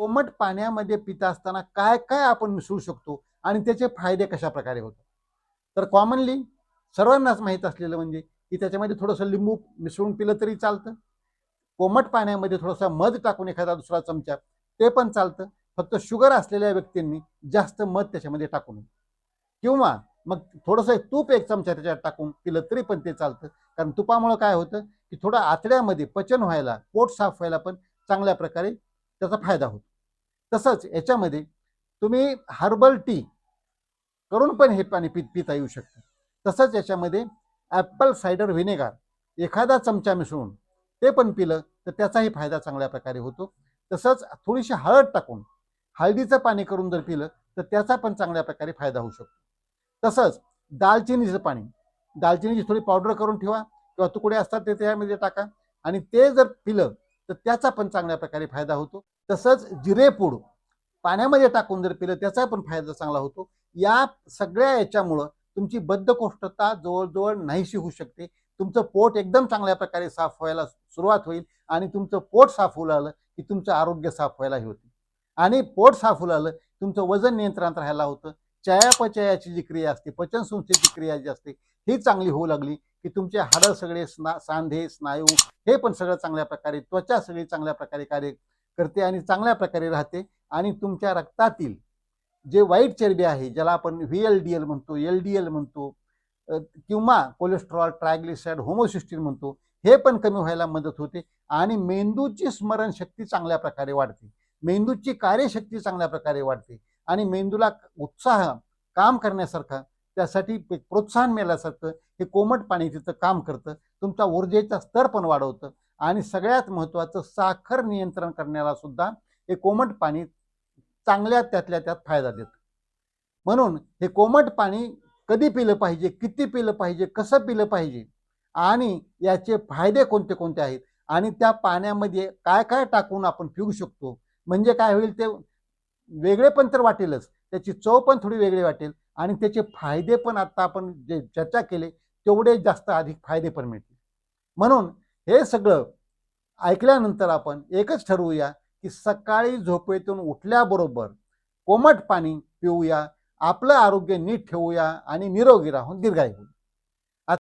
कोमट पाण्यामध्ये पित असताना काय काय आपण मिसळू शकतो आणि त्याचे फायदे कशा प्रकारे होतात. तर कॉमनली सर्वांनाच माहीत असलेलं म्हणजे की त्याच्यामध्ये थोडंसं लिंबू मिसळून पिलं तरी चालतं. कोमट पाण्यामध्ये थोडासा मध टाकून एखादा दुसरा चमचा ते पण चालतं. फक्त शुगर असलेल्या व्यक्तींनी जास्त मध त्याच्यामध्ये टाकू नये, किंवा मग थोडंसं तूप एक चमचा त्याच्यात टाकून पिलं तरी पण ते चालतं. कारण तुपामुळे काय होतं की थोडं आतड्यामध्ये पचन व्हायला, पोट साफ व्हायला पण चांगल्या प्रकारे त्याचा फायदा होतो. तसंच याच्यामध्ये तुम्ही हर्बल टी करून पण हे पाणी पिता येऊ शकतं. तसंच याच्यामध्ये ॲपल सायडर व्हिनेगार एखादा चमचा मिसळून ते पण पिलं तर त्याचाही फायदा चांगल्या प्रकारे होतो. तसंच थोडीशी हळद टाकून हळदीचं पाणी करून जर पिलं तर त्याचा पण चांगल्या प्रकारे फायदा होऊ शकतो. तसंच दालचिनीचं पाणी, दालचिनीची थोडी पावडर करून ठेवा किंवा तुकडे असतात ते त्यामध्ये टाका आणि ते जर पिलं तर त्याचा पण चांगल्या प्रकारे फायदा होतो. तसंच जिरेपूड पाण्यामध्ये टाकून जर पिलं त्याचा पण फायदा चांगला होतो. या सगळ्या याच्यामुळं तुमची बद्धकोष्ठता जवळजवळ नाहीशी होऊ शकते. तुमचं पोट एकदम चांगल्या प्रकारे साफ व्हायला सुरुवात होईल आणि तुमचं पोट साफ होऊ लागलं की तुमचं आरोग्य साफ व्हायलाही होते आणि पोट साफ होऊ लागलं तुमचं वजन नियंत्रणात राहायला होतं. चयापचयाची जी क्रिया असते, पचन संस्थेची क्रिया जी असते ही चांगली होऊ लागली की तुमचे हाडं सगळे, सांधे, स्नायू हे पण सगळं चांगल्या प्रकारे, त्वचा सगळी चांगल्या प्रकारे कार्य करते आणि चांगल्या प्रकारे राहते आणि तुमच्या रक्तातील जे वाईट चरबी आहे, ज्याला आपण VLDL म्हणतो, LDL म्हणतो किंवा कोलेस्ट्रॉल, ट्रायग्लिसराईड, होमोसिस्टीन म्हणतो, हे पण कमी व्हायला मदत होते आणि मेंदूची स्मरणशक्ती चांगल्या प्रकारे वाढते. मेंदूची कार्यशक्ती चांगल्या प्रकारे वाढते आणि मेंदूला उत्साह, काम करण्यासारखा, त्यासाठी प्रोत्साहन मिळाल्यासारखं हे कोमट पाणी तिथं काम करतं. तुमचा ऊर्जेचा स्तर पण वाढवतं आणि सगळ्यात महत्त्वाचं साखर नियंत्रण करण्याला सुद्धा हे कोमट पाणी चांगल्या त्यातल्या त्यात फायदा देतं. म्हणून हे कोमट पाणी कधी पिलं पाहिजे, किती पिलं पाहिजे, कसं पिलं पाहिजे आणि याचे फायदे कोणते कोणते आहेत आणि त्या पाण्यामध्ये काय काय टाकून आपण पिऊ शकतो, म्हणजे काय होईल ते वेगळे पण तर वाटेलच, त्याची चव पण थोडी वेगळी वाटेल आणि त्याचे फायदे पण आता आपण जे चर्चा केले तेवढे जास्त अधिक फायदे पण मिळतील. म्हणून हे सगळं ऐकल्यानंतर आपण एकच ठरवूया की सकाळी झोपेतून उठल्याबरोबर कोमट पाणी पिऊया, आपलं आरोग्य नीट ठेवूया आणि निरोगी राहून दीर्घायू होऊ.